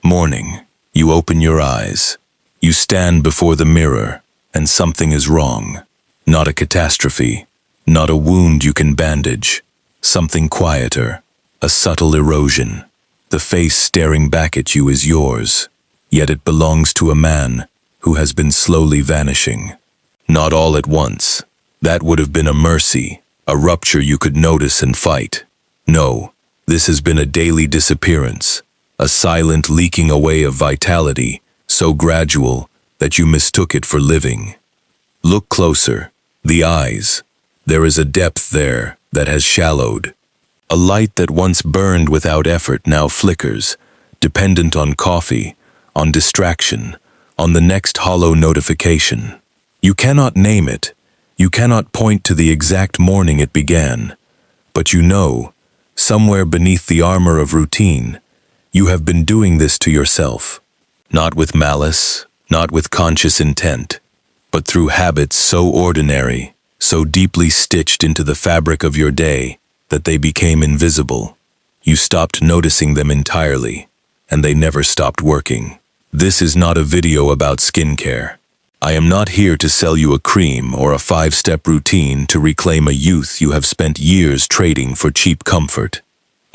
Morning, you open your eyes. You stand before the mirror, and something is wrong. Not a catastrophe, not a wound you can bandage. Something quieter, a subtle erosion. The face staring back at you is yours, yet it belongs to a man who has been slowly vanishing. Not all at once. That would have been a mercy, a rupture you could notice and fight. No, this has been a daily disappearance, a silent leaking away of vitality, so gradual that you mistook it for living. Look closer. The eyes. There is a depth there that has shallowed. A light that once burned without effort now flickers, dependent on coffee, on distraction, on the next hollow notification. You cannot name it. You cannot point to the exact morning it began. But you know, somewhere beneath the armor of routine, you have been doing this to yourself. Not with malice, not with conscious intent, but through habits so ordinary, so deeply stitched into the fabric of your day, that they became invisible. You stopped noticing them entirely, and they never stopped working. This is not a video about skincare. I am not here to sell you a cream or a 5-step routine to reclaim a youth you have spent years trading for cheap comfort.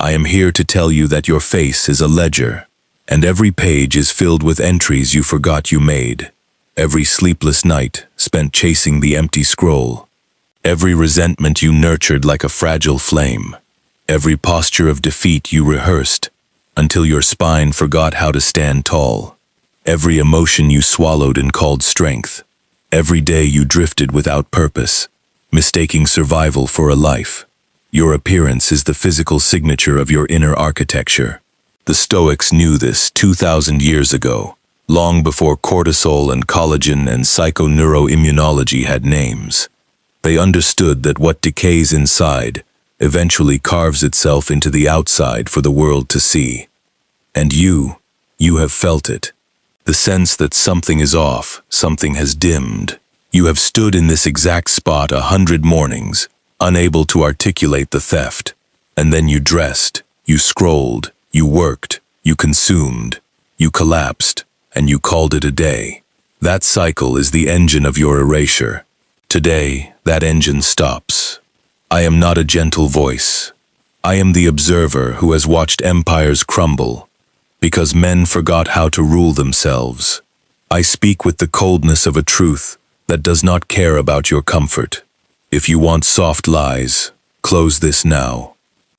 I am here to tell you that your face is a ledger, and every page is filled with entries you forgot you made. Every sleepless night spent chasing the empty scroll. Every resentment you nurtured like a fragile flame. Every posture of defeat you rehearsed until your spine forgot how to stand tall. Every emotion you swallowed and called strength. Every day you drifted without purpose, mistaking survival for a life. Your appearance is the physical signature of your inner architecture. The Stoics knew this 2,000 years ago, long before cortisol and collagen and psychoneuroimmunology had names. They understood that what decays inside eventually carves itself into the outside for the world to see. And you have felt it. The sense that something is off, something has dimmed. You have stood in this exact spot 100 mornings, unable to articulate the theft. And then you dressed, you scrolled, you worked, you consumed, you collapsed, and you called it a day. That cycle is the engine of your erasure. Today, that engine stops. I am not a gentle voice. I am the observer who has watched empires crumble, because men forgot how to rule themselves. I speak with the coldness of a truth that does not care about your comfort. If you want soft lies, close this now.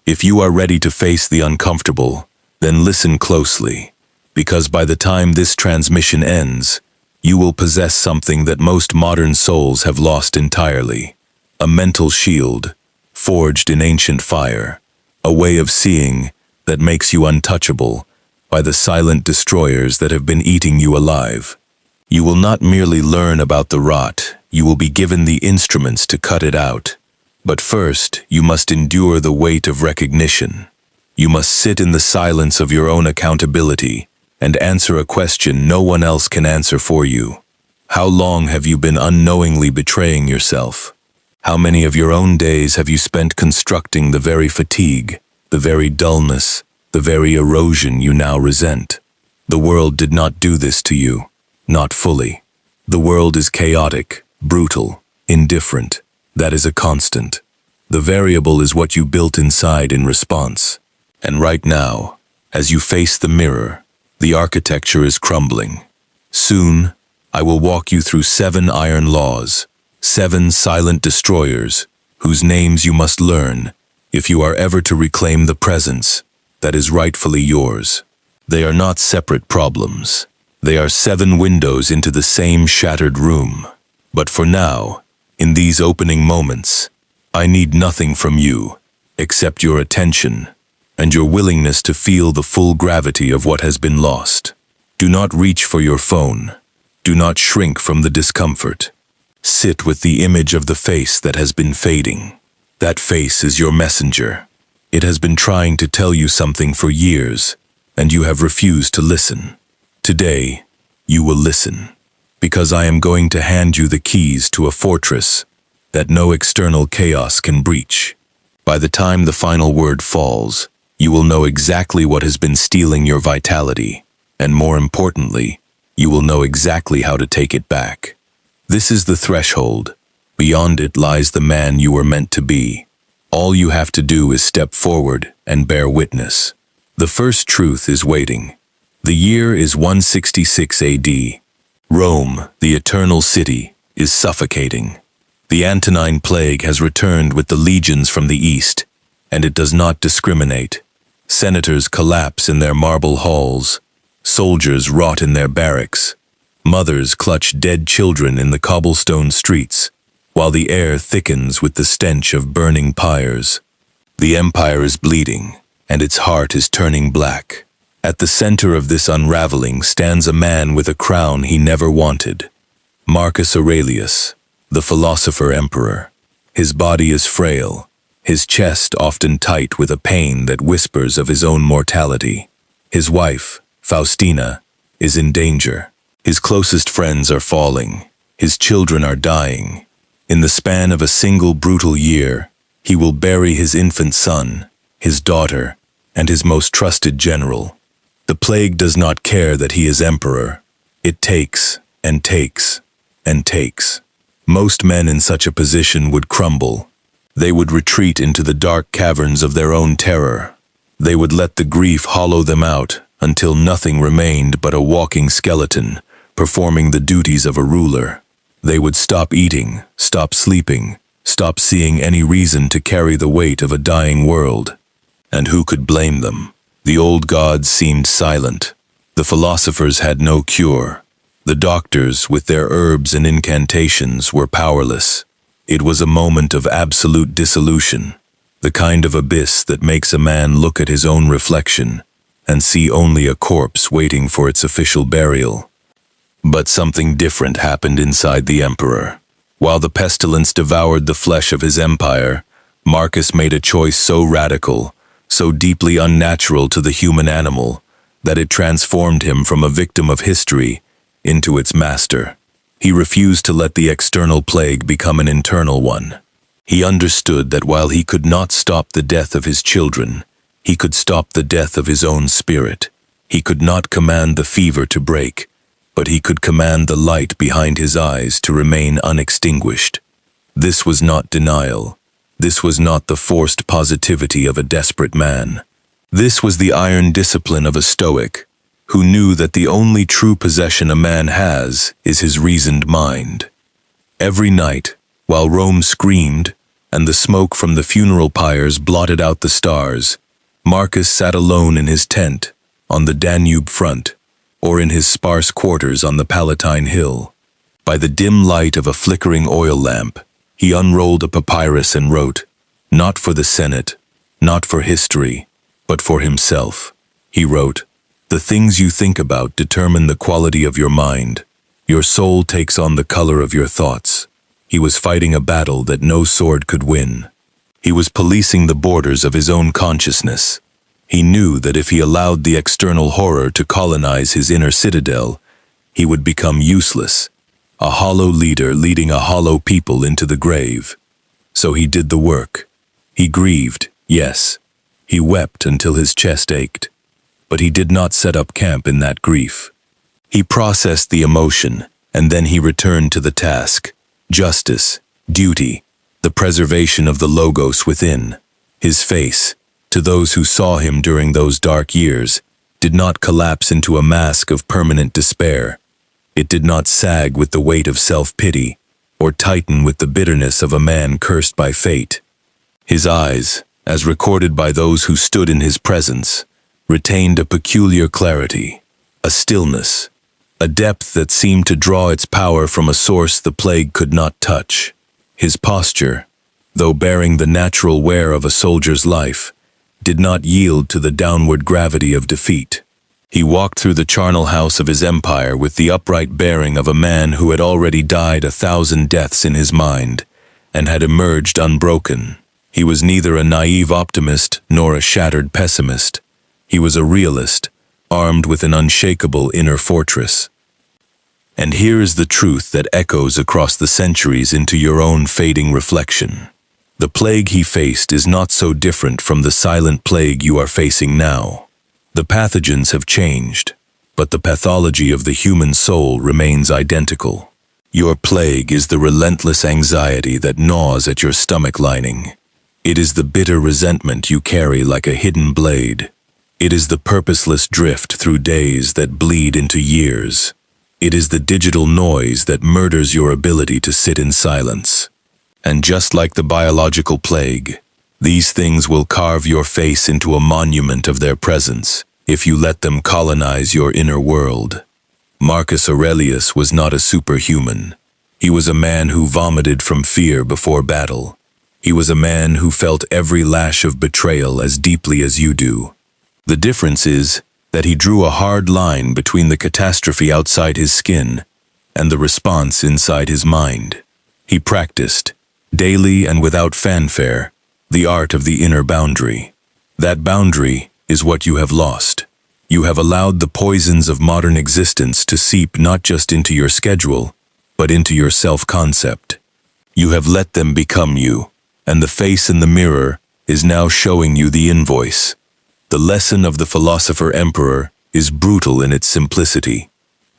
If you are ready to face the uncomfortable, then listen closely, because by the time this transmission ends, you will possess something that most modern souls have lost entirely. A mental shield, forged in ancient fire. A way of seeing that makes you untouchable by the silent destroyers that have been eating you alive. You will not merely learn about the rot, you will be given the instruments to cut it out. But first, you must endure the weight of recognition. You must sit in the silence of your own accountability and answer a question no one else can answer for you. How long have you been unknowingly betraying yourself? How many of your own days have you spent constructing the very fatigue, the very dullness, the very erosion you now resent? The world did not do this to you, not fully. The world is chaotic, brutal, indifferent. That is a constant. The variable is what you built inside in response. And right now, as you face the mirror, the architecture is crumbling. Soon, I will walk you through 7 iron laws, 7 silent destroyers, whose names you must learn if you are ever to reclaim the presence that is rightfully yours. They are not separate problems. They are 7 windows into the same shattered room. But for now, in these opening moments, I need nothing from you except your attention and your willingness to feel the full gravity of what has been lost. Do not reach for your phone. Do not shrink from the discomfort. Sit with the image of the face that has been fading. That face is your messenger. It has been trying to tell you something for years, and you have refused to listen. Today, you will listen, because I am going to hand you the keys to a fortress that no external chaos can breach. By the time the final word falls, you will know exactly what has been stealing your vitality, and more importantly, you will know exactly how to take it back. This is the threshold. Beyond it lies the man you were meant to be. All you have to do is step forward and bear witness. The first truth is waiting. The year is 166 AD. Rome, the eternal city, is suffocating. The Antonine Plague has returned with the legions from the east, and it does not discriminate. Senators collapse in their marble halls. Soldiers rot in their barracks. Mothers clutch dead children in the cobblestone streets, while the air thickens with the stench of burning pyres. The empire is bleeding, and its heart is turning black. At the center of this unraveling stands a man with a crown he never wanted. Marcus Aurelius, the philosopher-emperor. His body is frail, his chest often tight with a pain that whispers of his own mortality. His wife, Faustina, is in danger. His closest friends are falling. His children are dying. In the span of a single brutal year, he will bury his infant son, his daughter, and his most trusted general. The plague does not care that he is emperor. It takes, and takes, and takes. Most men in such a position would crumble. They would retreat into the dark caverns of their own terror. They would let the grief hollow them out until nothing remained but a walking skeleton, performing the duties of a ruler. They would stop eating, stop sleeping, stop seeing any reason to carry the weight of a dying world. And who could blame them? The old gods seemed silent. The philosophers had no cure. The doctors, with their herbs and incantations, were powerless. It was a moment of absolute dissolution, the kind of abyss that makes a man look at his own reflection and see only a corpse waiting for its official burial. But something different happened inside the emperor. While the pestilence devoured the flesh of his empire, Marcus made a choice so radical, so deeply unnatural to the human animal, that it transformed him from a victim of history into its master. He refused to let the external plague become an internal one. He understood that while he could not stop the death of his children, he could stop the death of his own spirit. He could not command the fever to break, but he could command the light behind his eyes to remain unextinguished. This was not denial. This was not the forced positivity of a desperate man. This was the iron discipline of a Stoic, who knew that the only true possession a man has is his reasoned mind. Every night, while Rome screamed and the smoke from the funeral pyres blotted out the stars, Marcus sat alone in his tent on the Danube front, or in his sparse quarters on the Palatine Hill. By the dim light of a flickering oil lamp, he unrolled a papyrus and wrote, not for the Senate, not for history, but for himself. He wrote, "The things you think about determine the quality of your mind. Your soul takes on the color of your thoughts." He was fighting a battle that no sword could win. He was policing the borders of his own consciousness. He knew that if he allowed the external horror to colonize his inner citadel, he would become useless, a hollow leader leading a hollow people into the grave. So he did the work. He grieved, yes. He wept until his chest ached. But he did not set up camp in that grief. He processed the emotion, and then he returned to the task: justice, duty, the preservation of the logos within. His face, to those who saw him during those dark years, did not collapse into a mask of permanent despair. It did not sag with the weight of self-pity, or tighten with the bitterness of a man cursed by fate. His eyes, as recorded by those who stood in his presence, retained a peculiar clarity, a stillness, a depth that seemed to draw its power from a source the plague could not touch. His posture, though bearing the natural wear of a soldier's life, did not yield to the downward gravity of defeat. He walked through the charnel house of his empire with the upright bearing of a man who had already died 1,000 deaths in his mind, and had emerged unbroken. He was neither a naive optimist nor a shattered pessimist. He was a realist, armed with an unshakable inner fortress. And here is the truth that echoes across the centuries into your own fading reflection. The plague he faced is not so different from the silent plague you are facing now. The pathogens have changed. but the pathology of the human soul remains identical. Your plague is the relentless anxiety that gnaws at your stomach lining. It is the bitter resentment you carry like a hidden blade. It is the purposeless drift through days that bleed into years. It is the digital noise that murders your ability to sit in silence. And just like the biological plague, these things will carve your face into a monument of their presence if you let them colonize your inner world. Marcus Aurelius was not a superhuman. He was a man who vomited from fear before battle. He was a man who felt every lash of betrayal as deeply as you do. The difference is that he drew a hard line between the catastrophe outside his skin and the response inside his mind. He practiced, daily and without fanfare, the art of the inner boundary. That boundary is what you have lost. You have allowed the poisons of modern existence to seep not just into your schedule, but into your self-concept. You have let them become you, and the face in the mirror is now showing you the invoice. The lesson of the philosopher-emperor is brutal in its simplicity.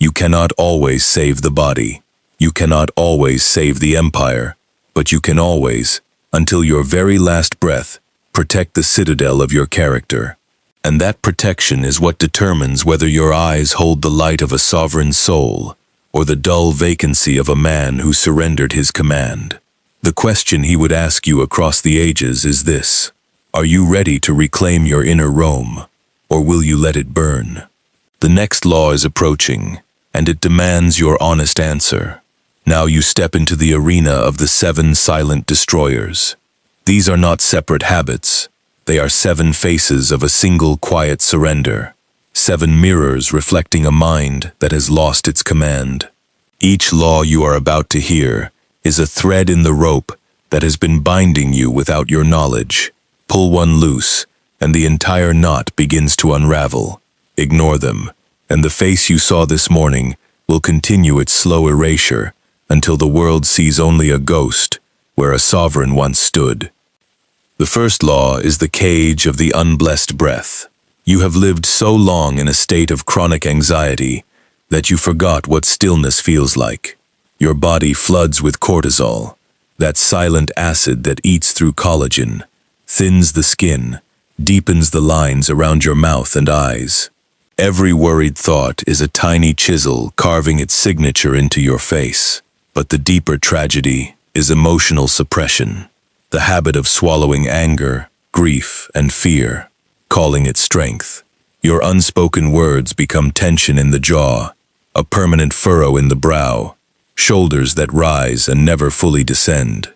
You cannot always save the body. You cannot always save the empire, but you can always, until your very last breath, protect the citadel of your character. And that protection is what determines whether your eyes hold the light of a sovereign soul or the dull vacancy of a man who surrendered his command. The question he would ask you across the ages is this: are you ready to reclaim your inner Rome, or will you let it burn? The next law is approaching, and it demands your honest answer. Now you step into the arena of the 7 silent destroyers. These are not separate habits. They are 7 faces of a single quiet surrender. 7 mirrors reflecting a mind that has lost its command. Each law you are about to hear is a thread in the rope that has been binding you without your knowledge. Pull one loose, and the entire knot begins to unravel. Ignore them, and the face you saw this morning will continue its slow erasure until the world sees only a ghost where a sovereign once stood. The first law is the cage of the unblessed breath. You have lived so long in a state of chronic anxiety that you forgot what stillness feels like. Your body floods with cortisol, that silent acid that eats through collagen, thins the skin, deepens the lines around your mouth and eyes. Every worried thought is a tiny chisel carving its signature into your face. But the deeper tragedy is emotional suppression, the habit of swallowing anger, grief, and fear, calling it strength. Your unspoken words become tension in the jaw, a permanent furrow in the brow, shoulders that rise and never fully descend.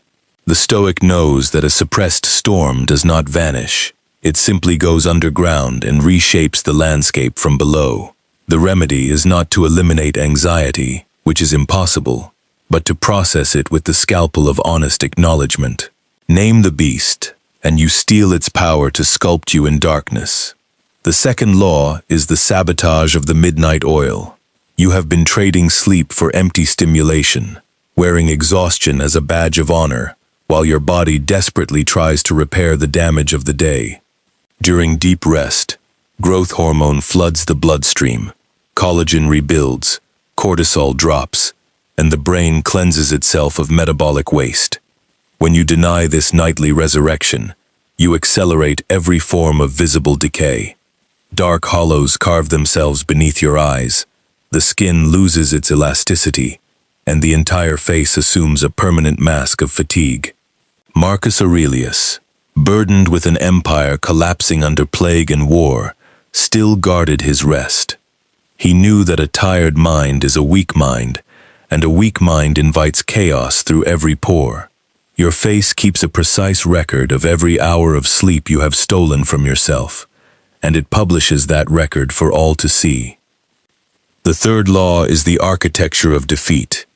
The Stoic knows that a suppressed storm does not vanish. It simply goes underground and reshapes the landscape from below. The remedy is not to eliminate anxiety, which is impossible, but to process it with the scalpel of honest acknowledgement. Name the beast, and you steal its power to sculpt you in darkness. The second law is the sabotage of the midnight oil. You have been trading sleep for empty stimulation, wearing exhaustion as a badge of honor, while your body desperately tries to repair the damage of the day. During deep rest, growth hormone floods the bloodstream, collagen rebuilds, cortisol drops, and the brain cleanses itself of metabolic waste. When you deny this nightly resurrection, you accelerate every form of visible decay. Dark hollows carve themselves beneath your eyes, the skin loses its elasticity, and the entire face assumes a permanent mask of fatigue. Marcus Aurelius, burdened with an empire collapsing under plague and war, still guarded his rest. He knew that a tired mind is a weak mind, and a weak mind invites chaos through every pore. Your face keeps a precise record of every hour of sleep you have stolen from yourself, and it publishes that record for all to see. The third law is the architecture of defeat.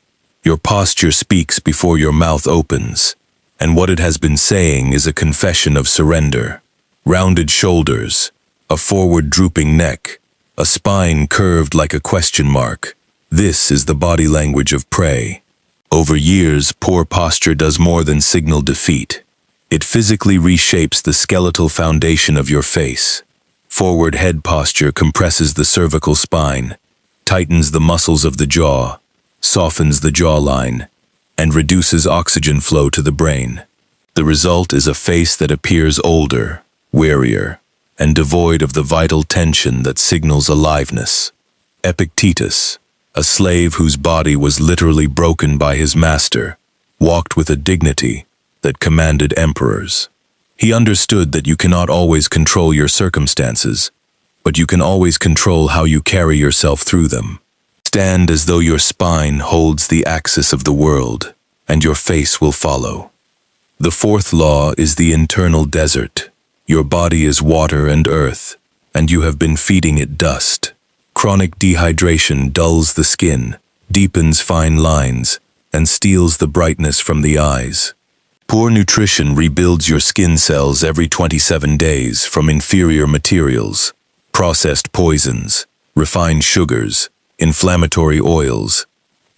Your posture speaks before your mouth opens, and what it has been saying is a confession of surrender. Rounded shoulders, a forward drooping neck, a spine curved like a question mark. This is the body language of prey. Over years, poor posture does more than signal defeat. It physically reshapes the skeletal foundation of your face. Forward head posture compresses the cervical spine, tightens the muscles of the jaw, softens the jawline, and reduces oxygen flow to the brain. The result is a face that appears older, wearier, and devoid of the vital tension that signals aliveness. Epictetus, a slave whose body was literally broken by his master, walked with a dignity that commanded emperors. He understood that you cannot always control your circumstances, but you can always control how you carry yourself through them. Stand as though your spine holds the axis of the world, and your face will follow. The fourth law is the internal desert. Your body is water and earth, and you have been feeding it dust. Chronic dehydration dulls the skin, deepens fine lines, and steals the brightness from the eyes. Poor nutrition rebuilds your skin cells every 27 days from inferior materials, processed poisons, refined sugars, inflammatory oils,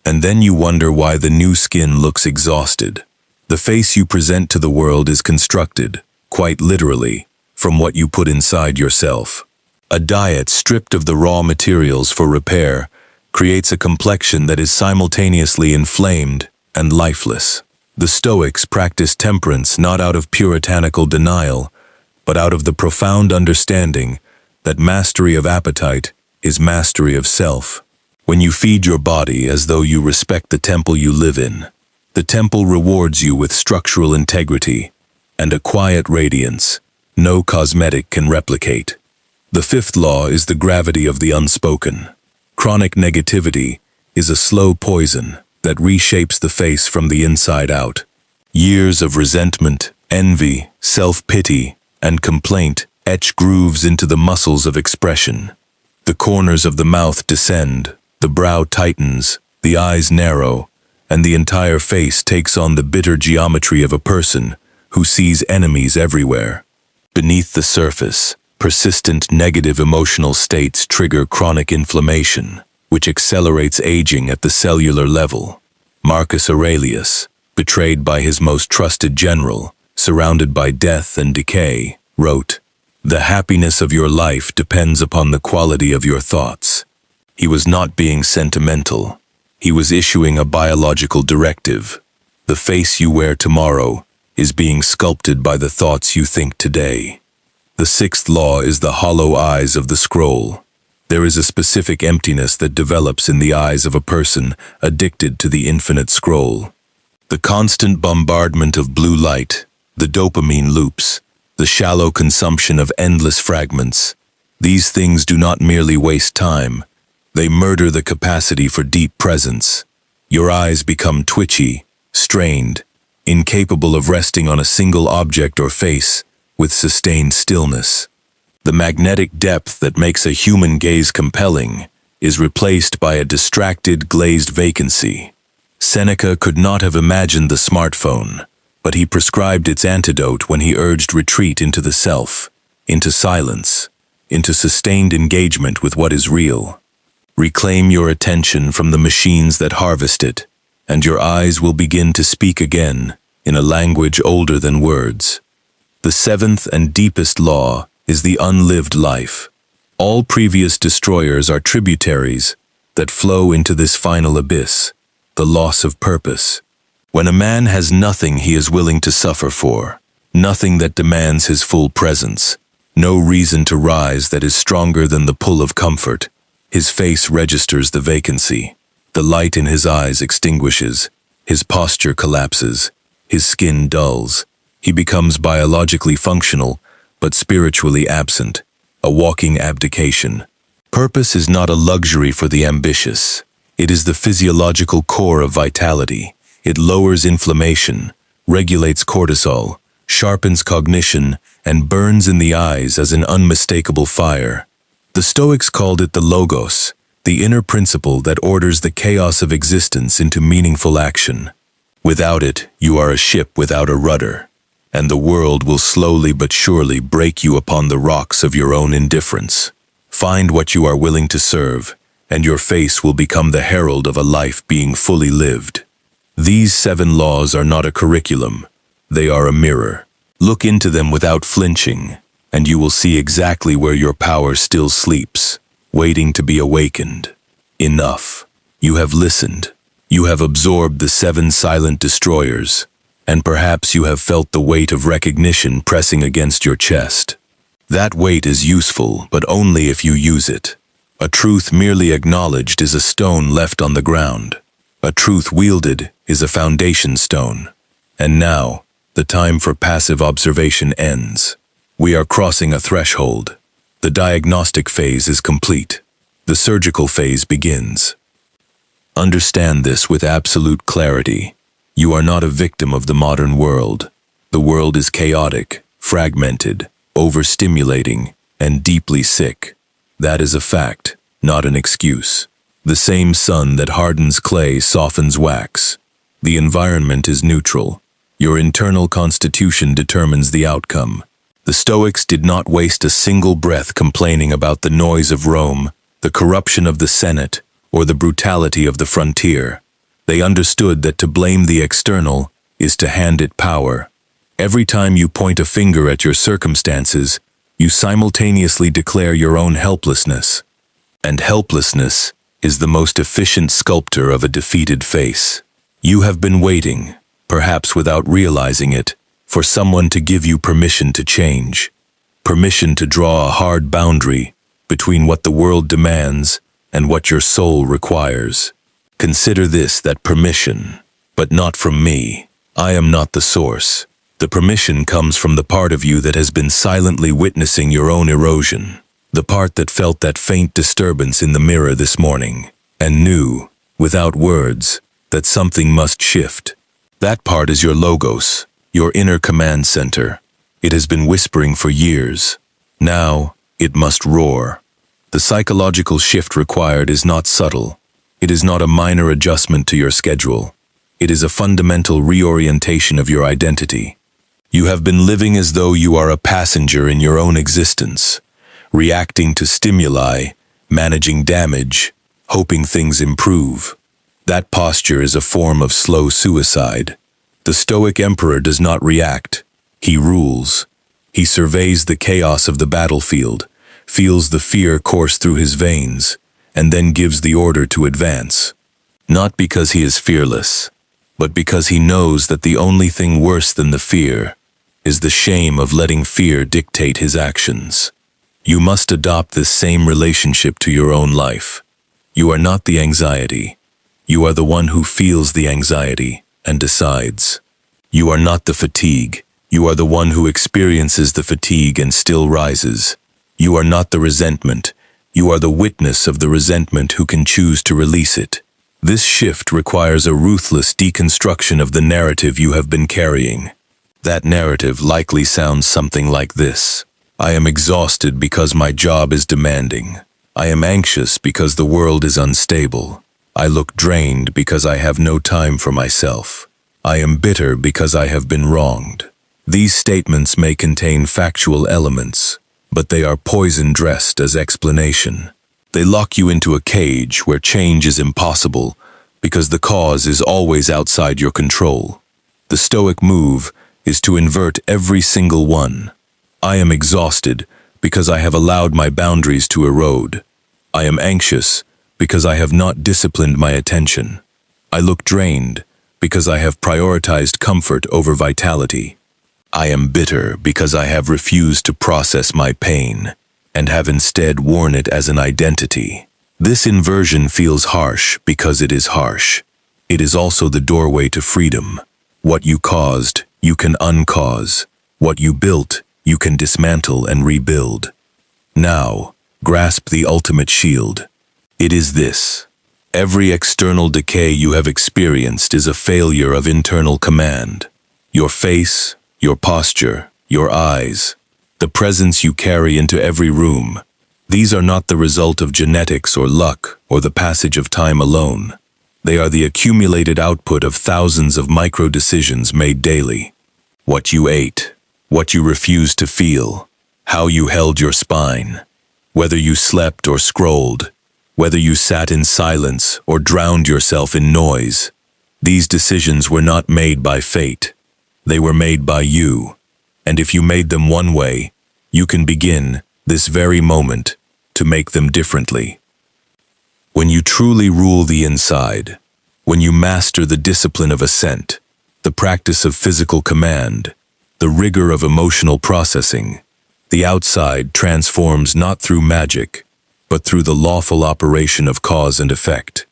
and then you wonder why the new skin looks exhausted. The face you present to the world is constructed, quite literally, from what you put inside yourself. A diet stripped of the raw materials for repair creates a complexion that is simultaneously inflamed and lifeless. The Stoics practiced temperance not out of puritanical denial, but out of the profound understanding that mastery of appetite is mastery of self. When you feed your body as though you respect the temple you live in, the temple rewards you with structural integrity and a quiet radiance no cosmetic can replicate. The fifth law is the gravity of the unspoken. Chronic negativity is a slow poison that reshapes the face from the inside out. Years of resentment, envy, self-pity, and complaint etch grooves into the muscles of expression. The corners of the mouth descend, the brow tightens, the eyes narrow, and the entire face takes on the bitter geometry of a person who sees enemies everywhere. Beneath the surface, persistent negative emotional states trigger chronic inflammation, which accelerates aging at the cellular level. Marcus Aurelius, betrayed by his most trusted general, surrounded by death and decay, wrote, "The happiness of your life depends upon the quality of your thoughts." He was not being sentimental. He was issuing a biological directive. The face you wear tomorrow is being sculpted by the thoughts you think today. The sixth law is the hollow eyes of the scroll. There is a specific emptiness that develops in the eyes of a person addicted to the infinite scroll. The constant bombardment of blue light, the dopamine loops, the shallow consumption of endless fragments, these things do not merely waste time, they murder the capacity for deep presence. Your eyes become twitchy, strained, incapable of resting on a single object or face with sustained stillness. The magnetic depth that makes a human gaze compelling is replaced by a distracted, glazed vacancy. Seneca could not have imagined the smartphone, but he prescribed its antidote when he urged retreat into the self, into silence, into sustained engagement with what is real. Reclaim your attention from the machines that harvest it, and your eyes will begin to speak again in a language older than words. The seventh and deepest law is the unlived life. All previous destroyers are tributaries that flow into this final abyss, the loss of purpose. When a man has nothing he is willing to suffer for, nothing that demands his full presence, no reason to rise that is stronger than the pull of comfort, his face registers the vacancy. The light in his eyes extinguishes, his posture collapses, his skin dulls. He becomes biologically functional, but spiritually absent, a walking abdication. Purpose is not a luxury for the ambitious. It is the physiological core of vitality. It lowers inflammation, regulates cortisol, sharpens cognition, and burns in the eyes as an unmistakable fire. The Stoics called it the logos, the inner principle that orders the chaos of existence into meaningful action. Without it, you are a ship without a rudder, and the world will slowly but surely break you upon the rocks of your own indifference. Find what you are willing to serve, and your face will become the herald of a life being fully lived. These 7 laws are not a curriculum, they are a mirror. Look into them without flinching, and you will see exactly where your power still sleeps, waiting to be awakened. Enough. You have listened. You have absorbed the 7 silent destroyers, and perhaps you have felt the weight of recognition pressing against your chest. That weight is useful, but only if you use it. A truth merely acknowledged is a stone left on the ground. A truth wielded is a foundation stone. And now, the time for passive observation ends. We are crossing a threshold. The diagnostic phase is complete. The surgical phase begins. Understand this with absolute clarity. You are not a victim of the modern world. The world is chaotic, fragmented, overstimulating, and deeply sick. That is a fact, not an excuse. The same sun that hardens clay softens wax. The environment is neutral. Your internal constitution determines the outcome. The Stoics did not waste a single breath complaining about the noise of Rome, the corruption of the Senate, or the brutality of the frontier. They understood that to blame the external is to hand it power. Every time you point a finger at your circumstances, you simultaneously declare your own helplessness. And helplessness is the most efficient sculptor of a defeated face. You have been waiting, perhaps without realizing it, for someone to give you permission to change. Permission to draw a hard boundary between what the world demands and what your soul requires. Consider this, that permission, but not from me. I am not the source. The permission comes from the part of you that has been silently witnessing your own erosion. The part that felt that faint disturbance in the mirror this morning, and knew, without words, that something must shift. That part is your logos, your inner command center. It has been whispering for years. Now, it must roar. The psychological shift required is not subtle. It is not a minor adjustment to your schedule. It is a fundamental reorientation of your identity. You have been living as though you are a passenger in your own existence, reacting to stimuli, managing damage, hoping things improve. That posture is a form of slow suicide. The Stoic emperor does not react. He rules. He surveys the chaos of the battlefield, feels the fear course through his veins, and then gives the order to advance. Not because he is fearless, but because he knows that the only thing worse than the fear is the shame of letting fear dictate his actions. You must adopt this same relationship to your own life. You are not the anxiety. You are the one who feels the anxiety and decides. You are not the fatigue. You are the one who experiences the fatigue and still rises. You are not the resentment. You are the witness of the resentment who can choose to release it. This shift requires a ruthless deconstruction of the narrative you have been carrying. That narrative likely sounds something like this. I am exhausted because my job is demanding. I am anxious because the world is unstable. I look drained because I have no time for myself. I am bitter because I have been wronged. These statements may contain factual elements, but they are poison dressed as explanation. They lock you into a cage where change is impossible because the cause is always outside your control. The Stoic move is to invert every single one. I am exhausted because I have allowed my boundaries to erode. I am anxious because I have not disciplined my attention. I look drained because I have prioritized comfort over vitality. I am bitter because I have refused to process my pain and have instead worn it as an identity. This inversion feels harsh because it is harsh. It is also the doorway to freedom. What you caused, you can uncause. What you built, you can dismantle and rebuild. Now, grasp the ultimate shield. It is this. Every external decay you have experienced is a failure of internal command. Your face, your posture, your eyes, the presence you carry into every room. These are not the result of genetics or luck or the passage of time alone. They are the accumulated output of thousands of micro-decisions made daily. What you ate, what you refused to feel, how you held your spine, whether you slept or scrolled, whether you sat in silence or drowned yourself in noise. These decisions were not made by fate. They were made by you. And if you made them one way, You can begin, this very moment, to make them differently. When you truly rule the inside, when you master the discipline of assent, the practice of physical command, the rigor of emotional processing, the outside transforms not through magic, but through the lawful operation of cause and effect.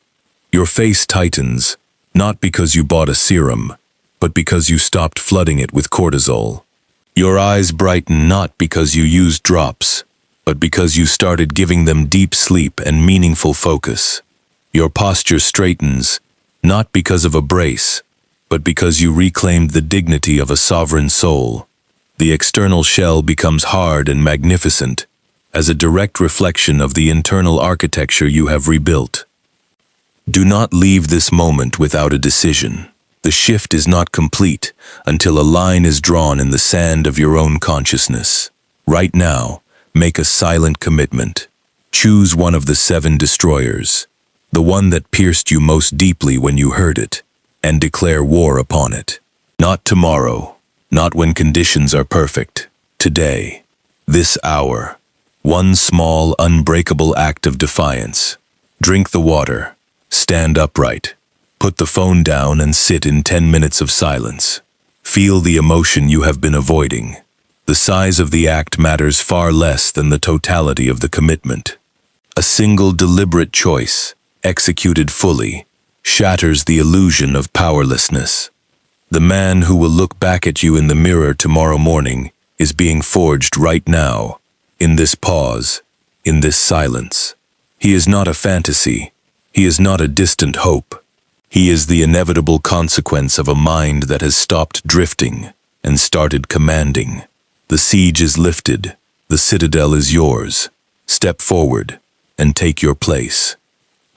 Your face tightens, not because you bought a serum, but because you stopped flooding it with cortisol. Your eyes brighten not because you used drops, but because you started giving them deep sleep and meaningful focus. Your posture straightens, not because of a brace, but because you reclaimed the dignity of a sovereign soul. The external shell becomes hard and magnificent, as a direct reflection of the internal architecture you have rebuilt. Do not leave this moment without a decision. The shift is not complete until a line is drawn in the sand of your own consciousness. Right now, make a silent commitment. Choose one of the 7 destroyers, the one that pierced you most deeply when you heard it, and declare war upon it. Not tomorrow, not when conditions are perfect. Today, this hour, one small, unbreakable act of defiance. Drink the water. Stand upright. Put the phone down and sit in 10 minutes of silence. Feel the emotion you have been avoiding. The size of the act matters far less than the totality of the commitment. A single deliberate choice, executed fully, shatters the illusion of powerlessness. The man who will look back at you in the mirror tomorrow morning is being forged right now, in this pause, in this silence. He is not a fantasy. He is not a distant hope. He is the inevitable consequence of a mind that has stopped drifting and started commanding. The siege is lifted. The citadel is yours. Step forward and take your place.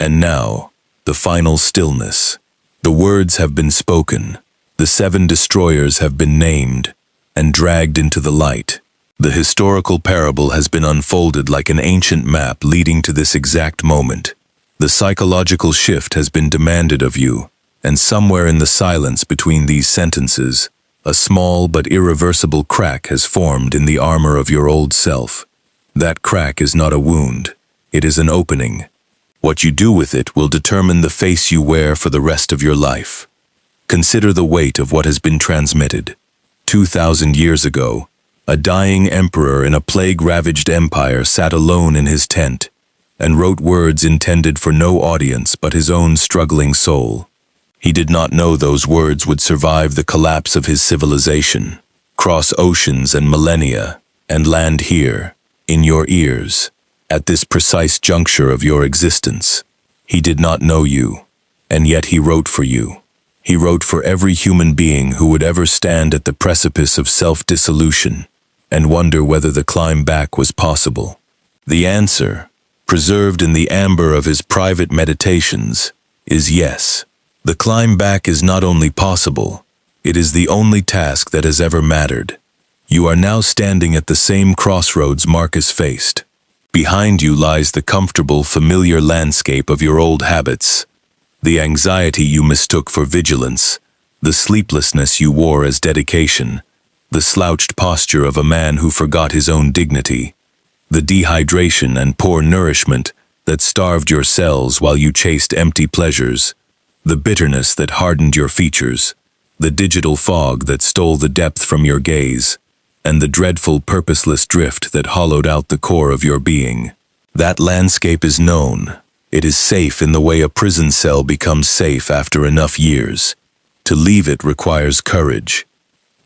And now, the final stillness. The words have been spoken. The 7 destroyers have been named and dragged into the light. The historical parable has been unfolded like an ancient map leading to this exact moment. The psychological shift has been demanded of you, and somewhere in the silence between these sentences, a small but irreversible crack has formed in the armor of your old self. That crack is not a wound, it is an opening. What you do with it will determine the face you wear for the rest of your life. Consider the weight of what has been transmitted. 2,000 years ago, a dying emperor in a plague-ravaged empire sat alone in his tent and wrote words intended for no audience but his own struggling soul. He did not know those words would survive the collapse of his civilization, cross oceans and millennia, and land here, in your ears, at this precise juncture of your existence. He did not know you, and yet he wrote for you. He wrote for every human being who would ever stand at the precipice of self-dissolution and wonder whether the climb back was possible. The answer, preserved in the amber of his private meditations, is yes. The climb back is not only possible, it is the only task that has ever mattered. You are now standing at the same crossroads Marcus faced. Behind you lies the comfortable, familiar landscape of your old habits, the anxiety you mistook for vigilance, the sleeplessness you wore as dedication, the slouched posture of a man who forgot his own dignity, the dehydration and poor nourishment that starved your cells while you chased empty pleasures, the bitterness that hardened your features, the digital fog that stole the depth from your gaze, and the dreadful purposeless drift that hollowed out the core of your being. That landscape is known. It is safe in the way a prison cell becomes safe after enough years. To leave it requires courage.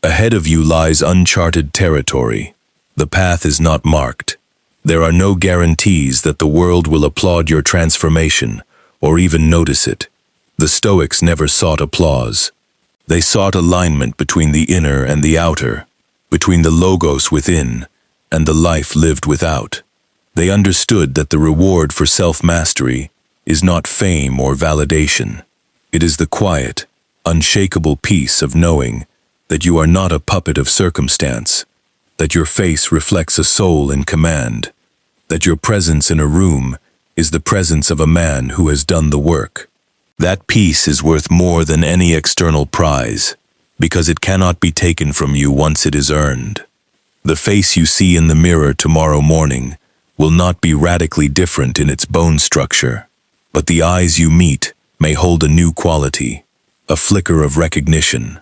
Ahead of you lies uncharted territory. The path is not marked. There are no guarantees that the world will applaud your transformation or even notice it. The Stoics never sought applause. They sought alignment between the inner and the outer, between the logos within and the life lived without. They understood that the reward for self-mastery is not fame or validation. It is the quiet, unshakable peace of knowing that you are not a puppet of circumstance, that your face reflects a soul in command, that your presence in a room is the presence of a man who has done the work. That peace is worth more than any external prize, because it cannot be taken from you once it is earned. The face you see in the mirror tomorrow morning will not be radically different in its bone structure, but the eyes you meet may hold a new quality, a flicker of recognition,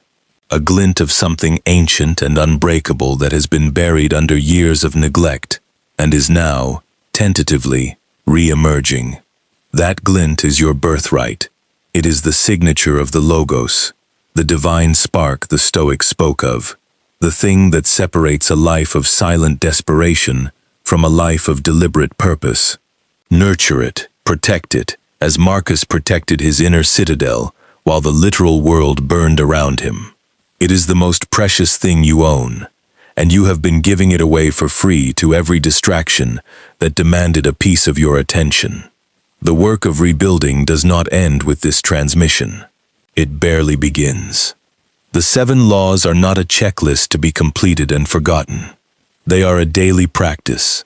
a glint of something ancient and unbreakable that has been buried under years of neglect and is now, tentatively, re-emerging. That glint is your birthright. It is the signature of the Logos, the divine spark the Stoics spoke of, the thing that separates a life of silent desperation from a life of deliberate purpose. Nurture it, protect it, as Marcus protected his inner citadel while the literal world burned around him. It is the most precious thing you own, and you have been giving it away for free to every distraction that demanded a piece of your attention. The work of rebuilding does not end with this transmission. It barely begins. The 7 laws are not a checklist to be completed and forgotten. They are a daily practice,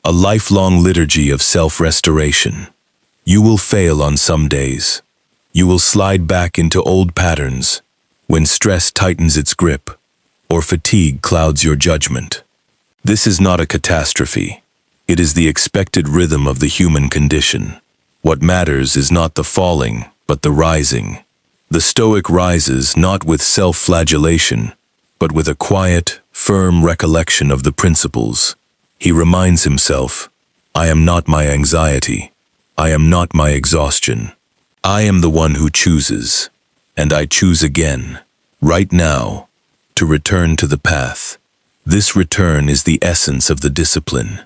a lifelong liturgy of self-restoration. You will fail on some days. You will slide back into old patterns when stress tightens its grip or fatigue clouds your judgment. This is not a catastrophe. It is the expected rhythm of the human condition. What matters is not the falling, but the rising. The Stoic rises not with self-flagellation, but with a quiet, firm recollection of the principles. He reminds himself, I am not my anxiety. I am not my exhaustion. I am the one who chooses, and I choose again, right now, to return to the path. This return is the essence of the discipline.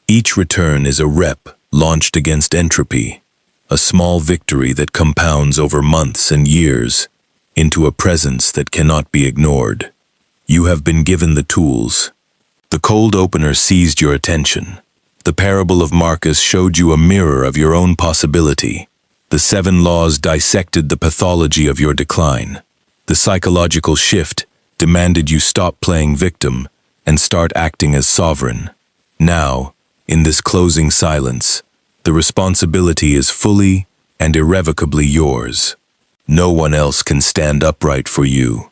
Each return is a rep launched against entropy, a small victory that compounds over months and years into a presence that cannot be ignored. You have been given the tools. The cold opener seized your attention. The parable of Marcus showed you a mirror of your own possibility. The 7 laws dissected the pathology of your decline. The psychological shift demanded you stop playing victim and start acting as sovereign. Now, in this closing silence, the responsibility is fully and irrevocably yours. No one else can stand upright for you.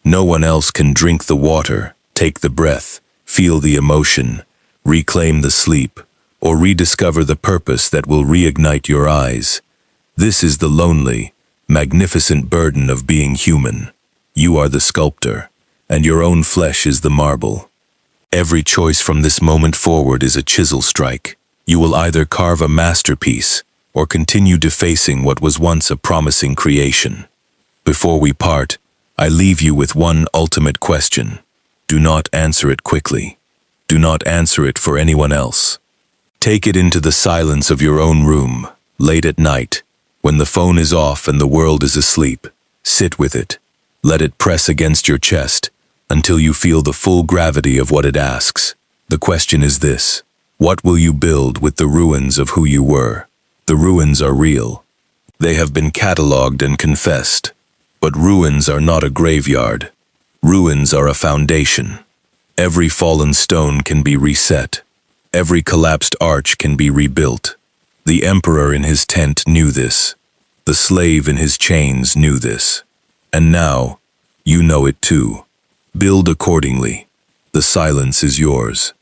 No one else can drink the water, take the breath, feel the emotion, reclaim the sleep, or rediscover the purpose that will reignite your eyes. This is the lonely, magnificent burden of being human. You are the sculptor, and your own flesh is the marble. Every choice from this moment forward is a chisel strike. You will either carve a masterpiece or continue defacing what was once a promising creation. Before we part, I leave you with one ultimate question. Do not answer it quickly. Do not answer it for anyone else. Take it into the silence of your own room, late at night, when the phone is off and the world is asleep. Sit with it. Let it press against your chest until you feel the full gravity of what it asks. The question is this: what will you build with the ruins of who you were? The ruins are real. They have been catalogued and confessed. But ruins are not a graveyard. Ruins are a foundation. Every fallen stone can be reset. Every collapsed arch can be rebuilt. The emperor in his tent knew this. The slave in his chains knew this. And now, you know it too. Build accordingly. The silence is yours.